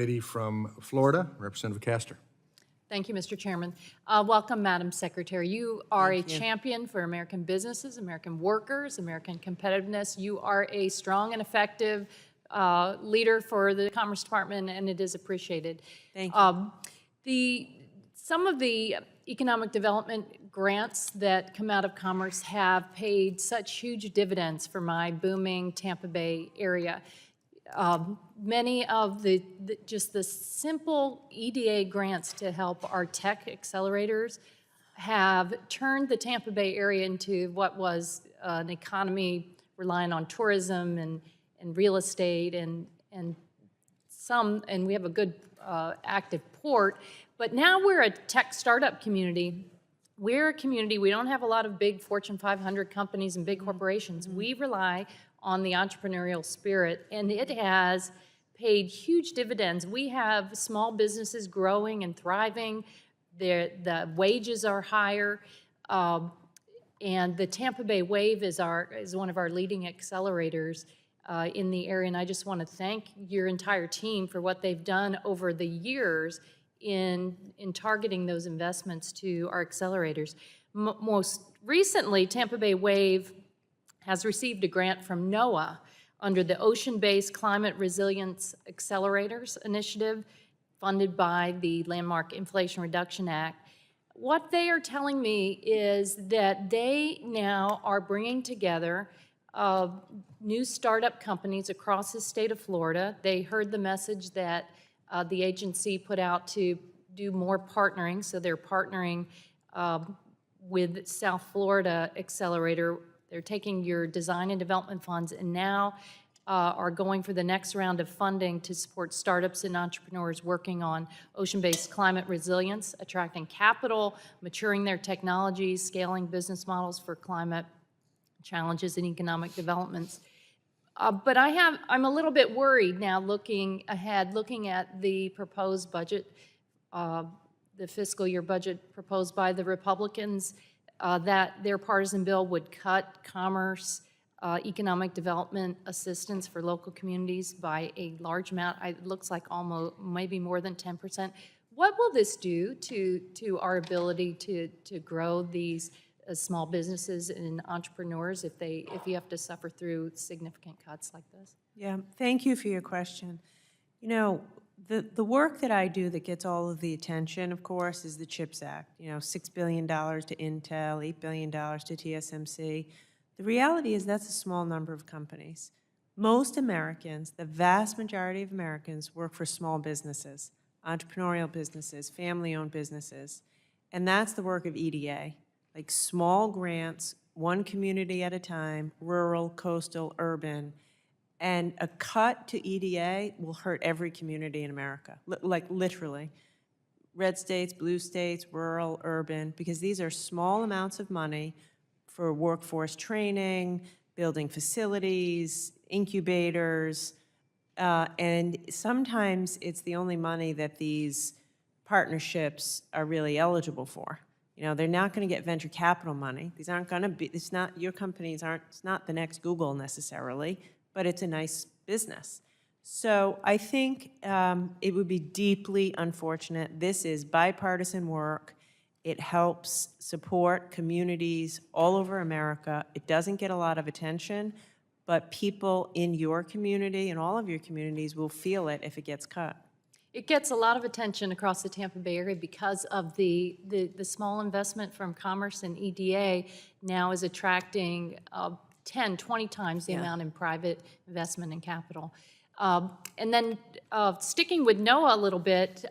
lady from Florida, Representative Castor. Thank you, Mr. Chairman. Welcome, Madam Secretary. You are a champion for American businesses, American workers, American competitiveness. You are a strong and effective leader for the Commerce Department, and it is appreciated. Thank you. Some of the economic development grants that come out of Commerce have paid such huge dividends for my booming Tampa Bay area. Many of just the simple EDA grants to help our tech accelerators have turned the Tampa Bay area into what was an economy relying on tourism and real estate and we have a good active port, but now we're a tech startup community. We're a community, we don't have a lot of big Fortune 500 companies and big corporations. We rely on the entrepreneurial spirit, and it has paid huge dividends. We have small businesses growing and thriving. The wages are higher, and the Tampa Bay Wave is one of our leading accelerators in the area, and I just want to thank your entire team for what they've done over the years in targeting those investments to our accelerators. Most recently, Tampa Bay Wave has received a grant from NOAA under the Ocean-Based Climate Resilience Accelerators Initiative, funded by the landmark Inflation Reduction Act. What they are telling me is that they now are bringing together new startup companies across the state of Florida. They heard the message that the agency put out to do more partnering, so they're partnering with South Florida Accelerator. They're taking your design and development funds and now are going for the next round of funding to support startups and entrepreneurs working on ocean-based climate resilience, attracting capital, maturing their technologies, scaling business models for climate challenges and economic developments. But I'm a little bit worried now looking ahead, looking at the proposed budget, the fiscal year budget proposed by the Republicans, that their partisan bill would cut commerce, economic development assistance for local communities by a large amount. It looks like almost maybe more than 10%. What will this do to our ability to grow these small businesses and entrepreneurs if you have to suffer through significant cuts like this? Yeah, thank you for your question. You know, the work that I do that gets all of the attention, of course, is the CHIPS Act. You know, $6 billion to Intel, $8 billion to TSMC. The reality is that's a small number of companies. Most Americans, the vast majority of Americans, work for small businesses, entrepreneurial businesses, family-owned businesses, and that's the work of EDA. Like small grants, one community at a time, rural, coastal, urban, and a cut to EDA will hurt every community in America, like literally. Red states, blue states, rural, urban, because these are small amounts of money for workforce training, building facilities, incubators, and sometimes it's the only money that these partnerships are really eligible for. You know, they're not going to get venture capital money. These aren't going to be, it's not, your companies aren't, it's not the next Google necessarily, but it's a nice business. So I think it would be deeply unfortunate. This is bipartisan work. It helps support communities all over America. It doesn't get a lot of attention, but people in your community and all of your communities will feel it if it gets cut. It gets a lot of attention across the Tampa Bay area because of the small investment from Commerce and EDA now is attracting 10, 20 times the amount in private investment and capital. And then sticking with NOAA a little bit,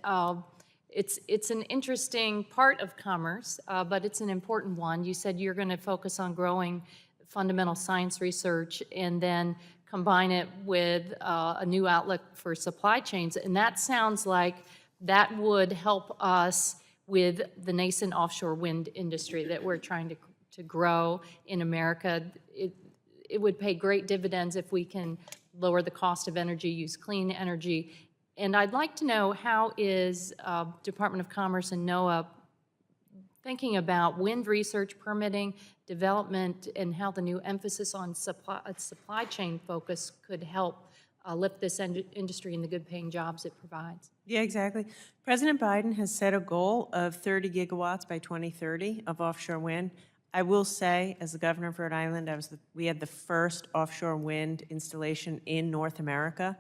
it's an interesting part of commerce, but it's an important one. You said you're going to focus on growing fundamental science research and then combine it with a new outlook for supply chains. And that sounds like that would help us with the nascent offshore wind industry that we're trying to grow in America. It would pay great dividends if we can lower the cost of energy, use clean energy. And I'd like to know, how is Department of Commerce and NOAA thinking about wind research, permitting, development, and how the new emphasis on supply chain focus could help lift this industry and the good-paying jobs it provides. Yeah, exactly. President Biden has set a goal of 30 gigawatts by 2030 of offshore wind. I will say, as the governor of Rhode Island, we had the first offshore wind installation in North America.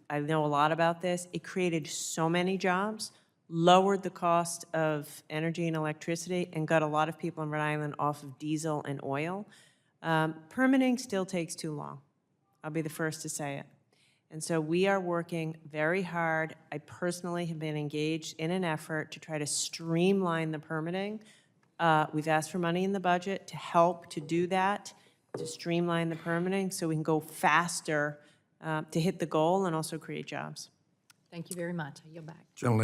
I know a lot about this. It created so many jobs, lowered the cost of energy and electricity, and got a lot of people in Rhode Island off of diesel and oil. Permitting still takes too long. I'll be the first to say it. And so we are working very hard. I personally have been engaged in an effort to try to streamline the permitting. We've asked for money in the budget to help to do that, to streamline the permitting so we can go faster to hit the goal and also create jobs. Thank you very much. I yield back. Gentlelady